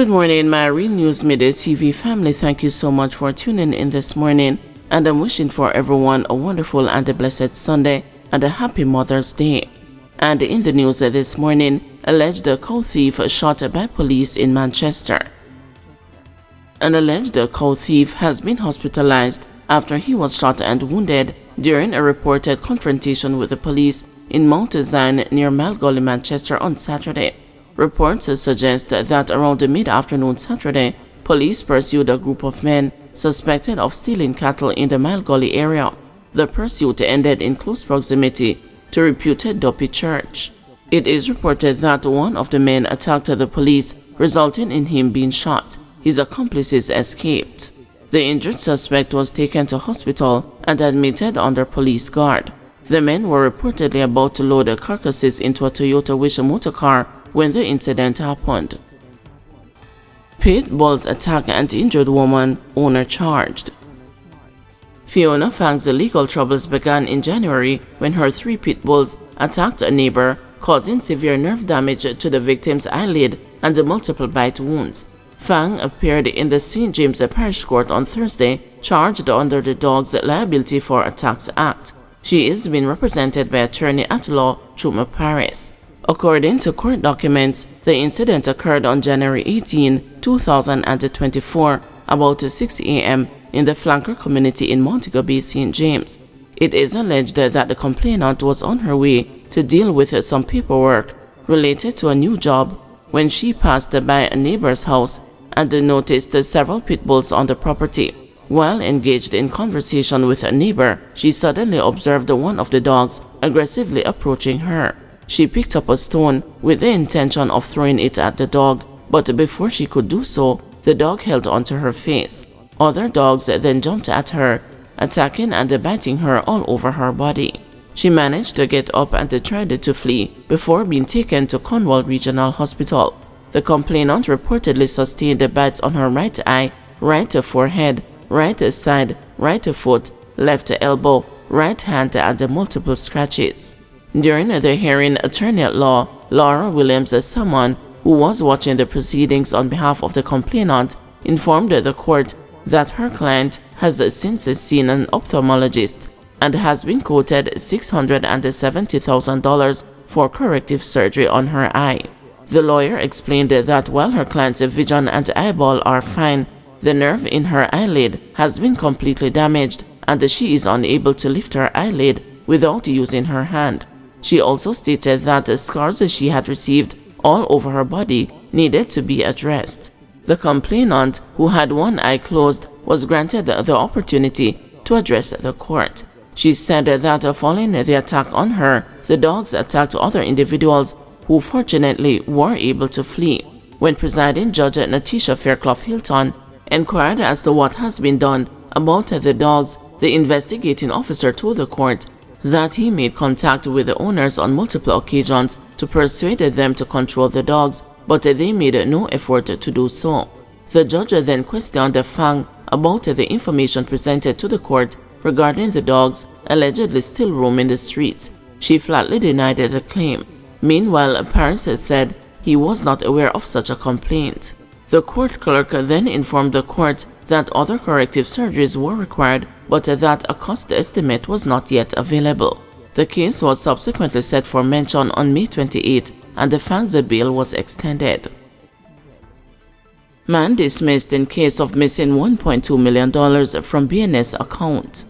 Good morning, my Real News Midday TV family. Thank you so much for tuning in this morning, and I'm wishing for everyone a wonderful and a blessed Sunday and a happy Mother's Day. And in the news this morning, alleged cow thief shot by police in Manchester. An alleged cow thief has been hospitalized after he was shot and wounded during a reported confrontation with the police in Mount Zion near Malgully, Manchester on Saturday. Reports suggest that around mid-afternoon Saturday, police pursued a group of men suspected of stealing cattle in the Malgully area. The pursuit ended in close proximity to reputed Duppy Church. It is reported that one of the men attacked the police, resulting in him being shot. His accomplices escaped. The injured suspect was taken to hospital and admitted under police guard. The men were reportedly about to load the carcasses into a Toyota Wish motor car when the incident happened. Pitbulls attack and injured woman, owner charged. Fiona Fang's legal troubles began in January when her 3 pitbulls attacked a neighbor, causing severe nerve damage to the victim's eyelid and multiple bite wounds. Fang appeared in the St. James Parish Court on Thursday, charged under the Dogs Liability for Attacks Act. She is being represented by attorney at law Chuma Paris. According to court documents, the incident occurred on January 18, 2024, about 6 a.m. in the flanker community in Montego Bay, St. James. It is alleged that the complainant was on her way to deal with some paperwork related to a new job when she passed by a neighbor's house and noticed several pit bulls on the property. While engaged in conversation with a neighbor, she suddenly observed one of the dogs aggressively approaching her. She picked up a stone with the intention of throwing it at the dog, but before she could do so, the dog held onto her face. Other dogs then jumped at her, attacking and biting her all over her body. She managed to get up and tried to flee before being taken to Cornwall Regional Hospital. The complainant reportedly sustained bites on her right eye, right forehead, right side, right foot, left elbow, right hand, and multiple scratches. During the hearing, attorney at law Laura Williams, someone who was watching the proceedings on behalf of the complainant, informed the court that her client has since seen an ophthalmologist and has been quoted $670,000 for corrective surgery on her eye. The lawyer explained that while her client's vision and eyeball are fine, the nerve in her eyelid has been completely damaged and she is unable to lift her eyelid without using her hand. She also stated that the scars she had received all over her body needed to be addressed. The complainant, who had one eye closed, was granted the opportunity to address the court. She said that following the attack on her, the dogs attacked other individuals who fortunately were able to flee. When presiding judge Natisha Fairclough Hilton inquired as to what has been done about the dogs, the investigating officer told the court that he made contact with the owners on multiple occasions to persuade them to control the dogs, but they made no effort to do so. The judge then questioned Fang about the information presented to the court regarding the dogs allegedly still roaming the streets. She flatly denied the claim. Meanwhile, Paris said he was not aware of such a complaint. The court clerk then informed the court that other corrective surgeries were required, but that a cost estimate was not yet available. The case was subsequently set for mention on May 28, and the Fang's bail was extended. Man dismissed in case of missing $1.2 million from BNS account.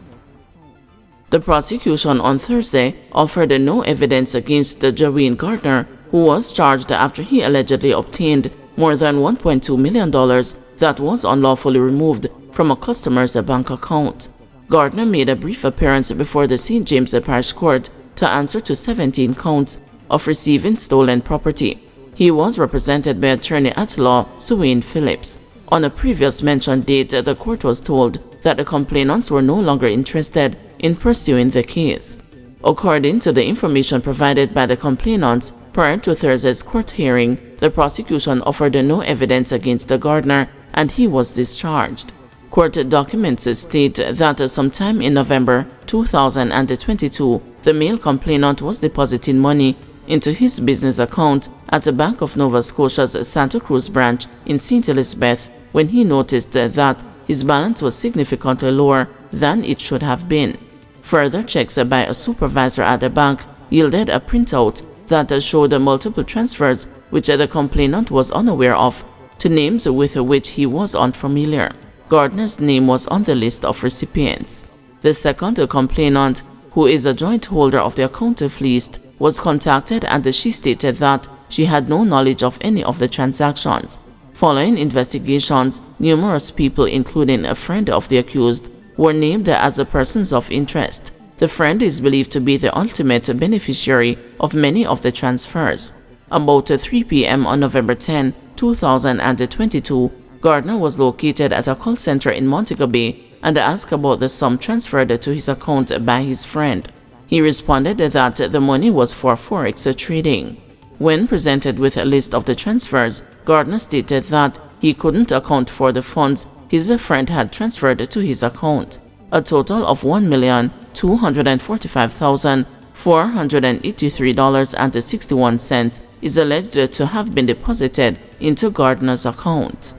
The prosecution on Thursday offered no evidence against Jareen Gardner, who was charged after he allegedly obtained more than $1.2 million that was unlawfully removed from a customer's bank account. Gardner made a brief appearance before the St. James Parish Court to answer to 17 counts of receiving stolen property. He was represented by attorney at law Suwayne Phillips. On a previous mentioned date, the court was told that the complainants were no longer interested in pursuing the case. According to the information provided by the complainants, prior to Thursday's court hearing, the prosecution offered no evidence against the Gardner and he was discharged. Court documents state that sometime in November 2022, the male complainant was depositing money into his business account at the Bank of Nova Scotia's Santa Cruz branch in St. Elizabeth when he noticed that his balance was significantly lower than it should have been. Further checks by a supervisor at the bank yielded a printout that showed multiple transfers which the complainant was unaware of to names with which he was unfamiliar. Gardner's name was on the list of recipients. The second complainant, who is a joint holder of the account fleeced, was contacted and she stated that she had no knowledge of any of the transactions. Following investigations, numerous people, including a friend of the accused, were named as the persons of interest. The friend is believed to be the ultimate beneficiary of many of the transfers. About 3 p.m. on November 10, 2022, Gardner was located at a call center in Montego Bay and asked about the sum transferred to his account by his friend. He responded that the money was for forex trading. When presented with a list of the transfers, Gardner stated that he couldn't account for the funds his friend had transferred to his account. A total of $1,245,483.61 is alleged to have been deposited into Gardner's account.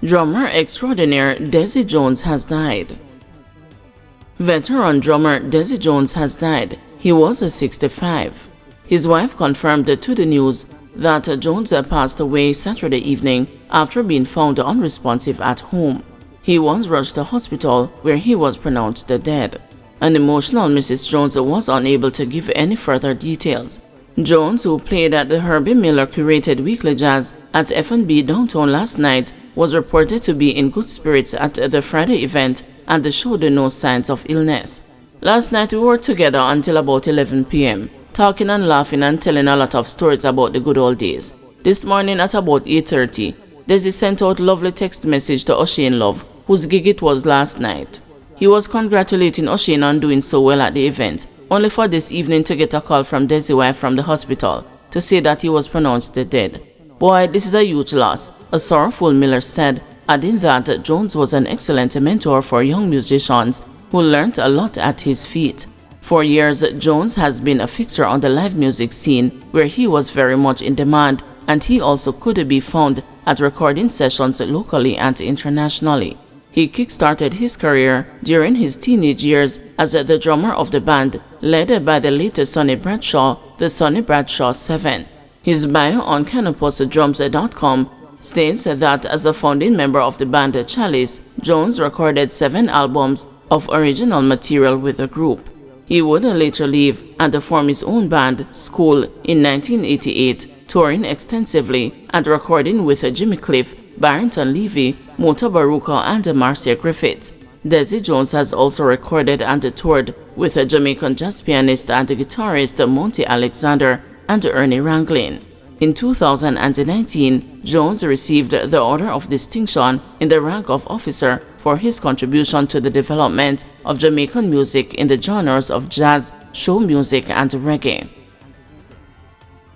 Drummer extraordinaire Desi Jones has died. Veteran drummer Desi Jones has died. He was 65. His wife confirmed to the news that Jones passed away Saturday evening after being found unresponsive at home. He was rushed to hospital where he was pronounced dead. An emotional Mrs. Jones was unable to give any further details. Jones, who played at the Herbie Miller curated weekly jazz at F&B downtown last night, was reported to be in good spirits at the Friday event and showed no signs of illness. Last night we were together until about 11 p.m. talking and laughing and telling a lot of stories about the good old days. This morning at about 8:30, Desi sent out a lovely text message to O'Shane Love, whose gig it was last night. He was congratulating O'Shane on doing so well at the event, only for this evening to get a call from Desi's wife from the hospital to say that he was pronounced dead. Boy, this is a huge loss, a sorrowful Miller said, adding that Jones was an excellent mentor for young musicians who learned a lot at his feet. For years, Jones has been a fixture on the live music scene where he was very much in demand, and he also could be found at recording sessions locally and internationally. He kick-started his career during his teenage years as the drummer of the band, led by the late Sonny Bradshaw, the Sonny Bradshaw 7. His bio on CanopusDrums.com states that as a founding member of the band Chalice, Jones recorded 7 albums of original material with the group. He would later leave and form his own band, School, in 1988, touring extensively and recording with Jimmy Cliff, Barrington Levy, Mota Baruka, and Marcia Griffiths. Desi Jones has also recorded and toured with Jamaican jazz pianist and guitarist Monty Alexander and Ernie Ranglin. In 2019, Jones received the Order of Distinction in the rank of officer for his contribution to the development of Jamaican music in the genres of jazz, show music, and reggae.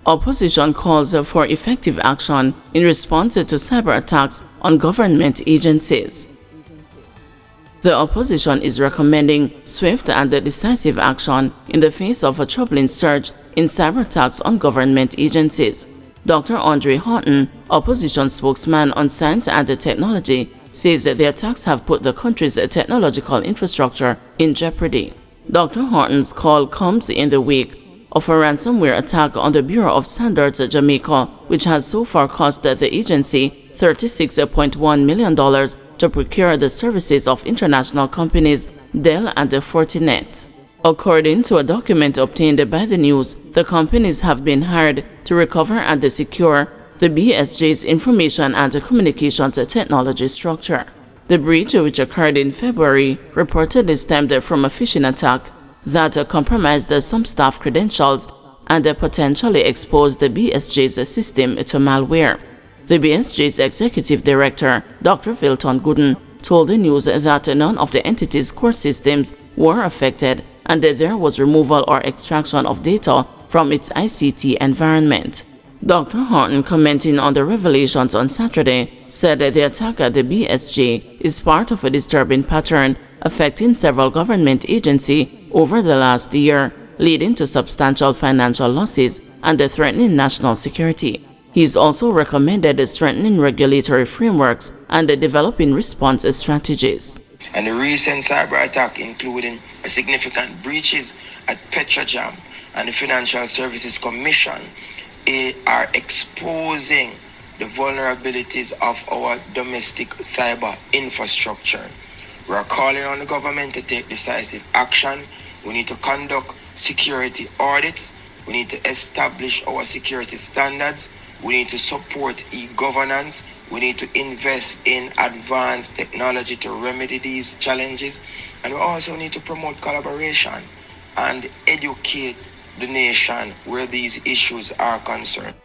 Opposition calls for effective action in response to cyber attacks on government agencies. The opposition is recommending swift and decisive action in the face of a troubling surge in cyber attacks on government agencies. Dr. Andre Horton, opposition spokesman on science and technology, says that the attacks have put the country's technological infrastructure in jeopardy. Dr. Horton's call comes in the wake of a ransomware attack on the Bureau of Standards Jamaica, which has so far cost the agency $36.1 million to procure the services of international companies Dell and Fortinet. According to a document obtained by the news, the companies have been hired to recover and secure the BSJ's information and communications technology structure. The breach, which occurred in February, reportedly stemmed from a phishing attack that compromised some staff credentials and potentially exposed the BSJ's system to malware. The BSJ's executive director, Dr. Vilton Gooden, told the news that none of the entity's core systems were affected and that there was removal or extraction of data from its ICT environment. Dr. Horton, commenting on the revelations on Saturday, said that the attack at the BSJ is part of a disturbing pattern affecting several government agencies over the last year, leading to substantial financial losses and threatening national security. He's also recommended strengthening regulatory frameworks and developing response strategies. And the recent cyber attack, including significant breaches at Petrojam and the Financial Services Commission, are exposing the vulnerabilities of our domestic cyber infrastructure. We are calling on the government to take decisive action. We need to conduct security audits. We need to establish our security standards. We need to support e-governance. We need to invest in advanced technology to remedy these challenges. And we also need to promote collaboration and educate the nation where these issues are concerned.